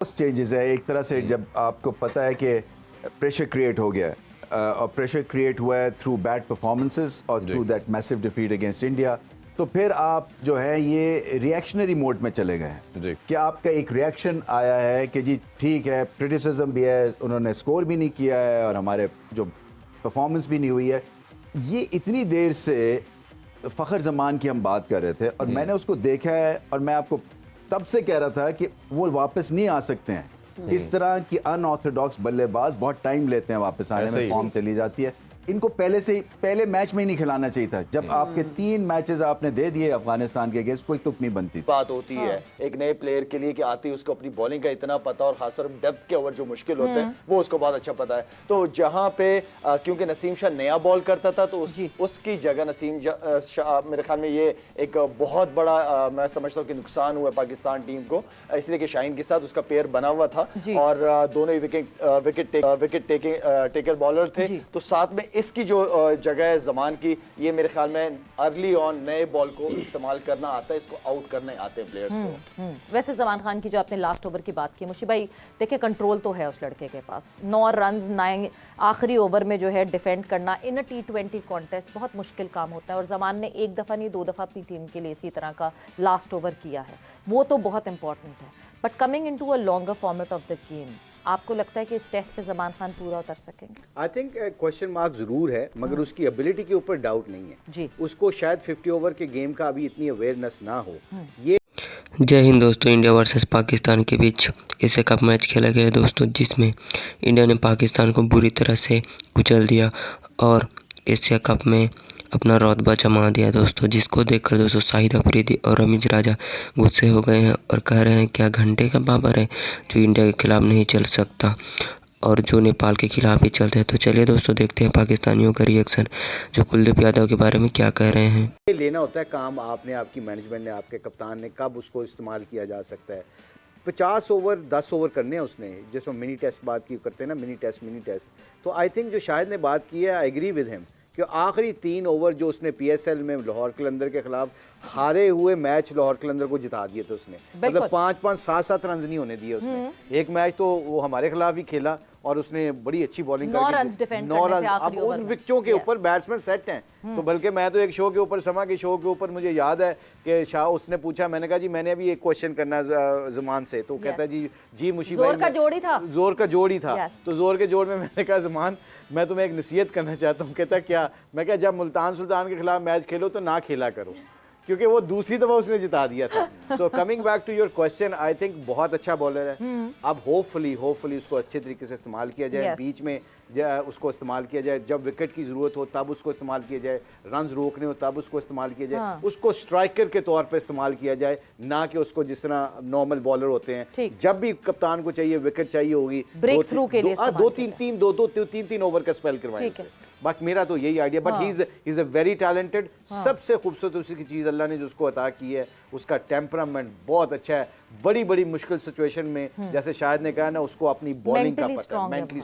Changes है एक तरह से। जब आपको पता है कि प्रेशर क्रिएट हो गया और प्रेशर क्रिएट हुआ है थ्रू बैड परफॉर्मेंसेस और through that massive defeat against India, तो फिर आप जो है ये रिएक्शनरी मोड में चले गए हैं कि आपका एक रिएक्शन आया है कि जी ठीक है, क्रिटिसिज्म भी है, उन्होंने स्कोर भी नहीं किया है और हमारे जो परफॉर्मेंस भी नहीं हुई है। ये इतनी देर से फ़खर ज़मान की हम बात कर रहे थे और मैंने उसको देखा है और मैं आपको तब से कह रहा था कि वो वापस नहीं आ सकते हैं। इस तरह की अनऑर्थोडॉक्स बल्लेबाज बहुत टाइम लेते हैं वापस आने में, फॉर्म चली जाती है। इनको पहले मैच में ही नहीं खिलाना चाहिए था। जब आपके 3 मैचेस आपने दे दिए अफगानिस्तान के अगेंस्ट, कोई तुक नहीं बनती। बात होती है एक नए प्लेयर के लिए कि आती है उसको अपनी बॉलिंग का इतना पता और खासतौर पर डेप्थ के ओवर जो मुश्किल होते हैं वो उसको बहुत अच्छा पता है। तो जहां पे क्योंकि नसीम शाह नया बॉल करता था तो उसकी जगह नसीम शाह मेरे ख्याल में ये एक बहुत बड़ा मैं समझता हूँ कि नुकसान हुआ पाकिस्तान टीम को, इसलिए कि शाहीन के साथ उसका पेयर बना हुआ था और दोनों ही विकेट टेकर बॉलर थे। तो साथ में इसकी जो जगह है जमान की, ये मेरे ख्याल में अर्ली ऑन नए बॉल को इस्तेमाल करना आता है, इसको आउट करने आते हैं प्लेयर्स को। वैसे जमान खान की जो आपने लास्ट ओवर की बात की मुशी भाई, देखिए कंट्रोल तो है उस लड़के के पास। 9 रन्स 9 आखिरी ओवर में जो है डिफेंड करना इन अ T20 कॉन्टेस्ट बहुत मुश्किल काम होता है और जमान ने 1 दफ़ा नहीं 2 दफ़ा अपनी टीम के लिए इसी तरह का लास्ट ओवर किया है, वो तो बहुत इंपॉर्टेंट है। But coming into a longer format of the game, आपको लगता है कि इस टेस्ट पे जमान खान पूरा उतर सकेंगे? आई थिंक क्वेश्चन मार्क जरूर है, मगर उसकी एबिलिटी के ऊपर डाउट नहीं है जी। उसको शायद 50 ओवर के गेम का अभी इतनी अवेयरनेस ना हो। ये जय हिंद दोस्तों, इंडिया वर्सेस पाकिस्तान के बीच एशिया कप मैच खेला गया दोस्तों, जिसमें इंडिया ने पाकिस्तान को बुरी तरह से कुचल दिया और एशिया कप में अपना रौतबा जमा दिया दोस्तों। जिसको देखकर दोस्तों शाहिद अफरीदी और रमीज राजा गुस्से हो गए हैं और कह रहे हैं क्या घंटे का बाबर है जो इंडिया के खिलाफ नहीं चल सकता और जो नेपाल के खिलाफ ही चलते हैं। तो चलिए दोस्तों देखते हैं पाकिस्तानियों का रिएक्शन, जो कुलदीप यादव के बारे में क्या कह रहे हैं। ये लेना होता है काम, आपने, आपकी मैनेजमेंट ने, आपके कप्तान ने, कब उसको इस्तेमाल किया जा सकता है। 50 ओवर 10 ओवर करने हैं उसने, जिसमें मिनी टेस्ट बात की करते हैं ना, मिनी टेस्ट। तो आई थिंक जो शायद ने बात की है, आई एग्री विद हिम कि आखिरी 3 ओवर जो उसने PSL में लाहौर कलंदर के खिलाफ हारे हुए मैच लाहौर कलंदर को जिता दिए थे उसने। मतलब 5-5 7-7 रन नहीं होने दिए उसने। एक मैच तो वो हमारे खिलाफ ही खेला और उसने बड़ी अच्छी बॉलिंग करके 9 रन। अब उन विकेटों के ऊपर बैट्समैन सेट हैं। तो बल्कि मैं तो एक शो के ऊपर समा के शो के ऊपर मुझे याद है कि शाह उसने पूछा, मैंने कहा जी मैंने अभी एक क्वेश्चन करना जमान से, तो कहता है जी मुशी भाई, जोर का जोड़ ही था। तो जोर के जोड़ में मैंने कहा जमान मैं तुम्हें एक नसीहत करना चाहता हूँ। कहता क्या? मैं क्या, जब मुल्तान सुल्तान के खिलाफ मैच खेलो तो ना खेला करो, क्योंकि वो दूसरी दफा उसने जिता दिया था। So coming back to your question, I think बहुत अच्छा बॉलर है। अब होपफुली उसको अच्छे तरीके से इस्तेमाल किया जाए। बीच में उसको इस्तेमाल किया जाए, जब विकेट की जरूरत हो तब उसको इस्तेमाल किया जाए, रन रोकने हो तब उसको इस्तेमाल किया जाए। उसको स्ट्राइकर के तौर पे इस्तेमाल किया जाए, ना कि उसको जिस तरह नॉर्मल बॉलर होते हैं। जब भी कप्तान को चाहिए विकेट चाहिए होगी, ब्रेक थ्रू के लिए 2-3 ओवर का स्पेल करवाएं। बाकी मेरा तो यही idea, but he is a very talented. सबसे खूबसूरत उसकी चीज अल्लाह ने जो उसको अता की है, उसका टेम्परामेंट बहुत अच्छा है। बड़ी मुश्किल सिचुएशन में, जैसे शायद ने कहा ना, उसको अपनी बॉलिंग का पता है, मेंटली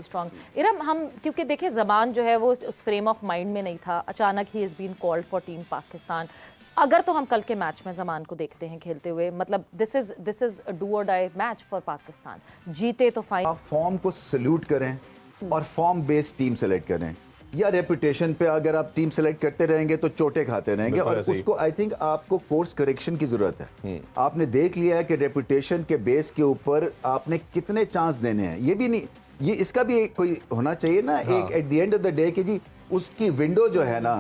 स्ट्रांग। इरम, हम क्योंकि देखिए जमान जो है वो उस फ्रेम ऑफ माइंड में नहीं था, अचानक ही is been called for team Pakistan. अगर तो हम कल के मैच में जमान को देखते हैं खेलते हुए, मतलब दिस इज अ डू और डाई मैच फॉर पाकिस्तान। जीते तो फाइन। आप फॉर्म को सल्यूट करें और फॉर्म बेस्ड टीम सेलेक्ट करें, या रेपुटेशन पे अगर आप टीम सेलेक्ट करते रहेंगे तो चोटें खाते रहेंगे। और उसको आई थिंक आपको कोर्स करेक्शन की जरूरत है। आपने देख लिया है कि रेपुटेशन के बेस के ऊपर आपने कितने चांस देने हैं। ये भी नहीं, ये इसका भी कोई होना चाहिए ना, एक at the end of the day कि जी उसकी विंडो जो है ना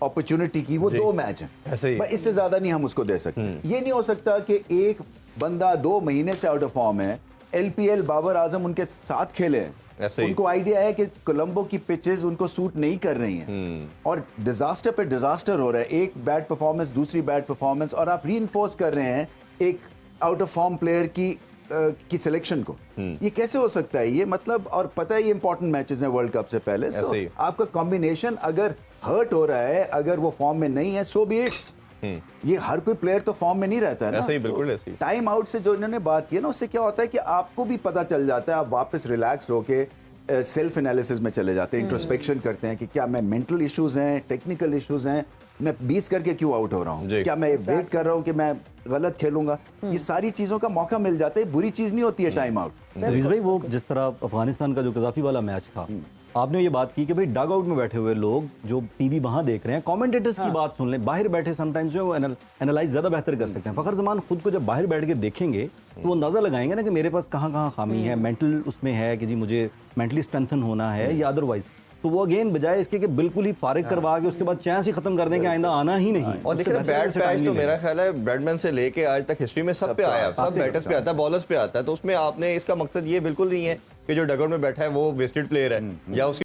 अपॉर्चुनिटी की, वो 2 मैच है, इससे ज्यादा नहीं हम उसको दे सकते। ये नहीं हो सकता कि एक बंदा 2 महीने से आउट ऑफ फॉर्म है, LPL बाबर आजम उनके साथ खेले, उनको आइडिया है कि कोलंबो की पिचेस उनको सूट नहीं कर रही हैं और डिजास्टर पे डिजास्टर हो रहा है, एक बैड परफॉर्मेंस दूसरी बैड परफॉर्मेंस, और आप रीइंफोर्स कर रहे हैं एक आउट ऑफ फॉर्म प्लेयर की सिलेक्शन को। ये कैसे हो सकता है? ये मतलब, और पता है ये इंपॉर्टेंट मैचेस हैं वर्ल्ड कप से पहले, आपका कॉम्बिनेशन अगर हर्ट हो रहा है, अगर वो फॉर्म में नहीं है, सो बी इट। ये हर कोई प्लेयर तो फॉर्म में नहीं रहता है ना। ऐसे ही, बिल्कुल ऐसे ही। टाइम आउट से जो इन्होंने बात की है ना, उससे क्या होता है कि आपको भी पता चल जाता है, आप वापस रिलैक्स होके सेल्फ एनालिसिस में चले जाते हैं, इंट्रोस्पेक्शन करते हैं कि क्या मैं मेंटल इश्यूज हैं, टेक्निकल इश्यूज हैं, मैं 20 करके क्यों आउट हो रहा हूँ, जी। क्या मैं वेट कर रहा हूँ कि मैं गलत खेलूंगा, ये सारी चीजों का मौका मिल जाता है, बुरी चीज नहीं होती है टाइम आउट। रईस भाई, वो जिस तरह अफगानिस्तान का जो कजाफी वाला मैच था, आपने ये बात की कि भाई डग आउट में बैठे हुए लोग जो टीवी वहां देख रहे हैं, कमेंटेटर्स की बात सुन लें, बाहर बैठे समटाइम्स जो वो एनालाइज ज्यादा बेहतर कर सकते हैं। फखर जमान खुद को जब बाहर बैठ के देखेंगे तो वो अंदाजा लगाएंगे ना कि मेरे पास कहाँ कहाँ खामी है, मेंटल उसमें है कि जी मुझे मेंटली स्ट्रेंथन होना है या अदरवाइज। तो वो अगेन बजाय इसके कि बिल्कुल ही फारिग करवा के उसके बाद चैन से खत्म कर दें कि आइंदा आना ही नहीं। और देखिए बैट पैच तो मेरा ख्याल है ब्रैडमैन से लेके आज तक हिस्ट्री में सब पे आया, सब बैटर्स पे आता है, बॉलर्स पे आता है, तो उसमें आपने इसका मकसद ये बिल्कुल नहीं है कि जो डगआउट में बैठा है वो वेस्टेड प्लेयर है या उसकी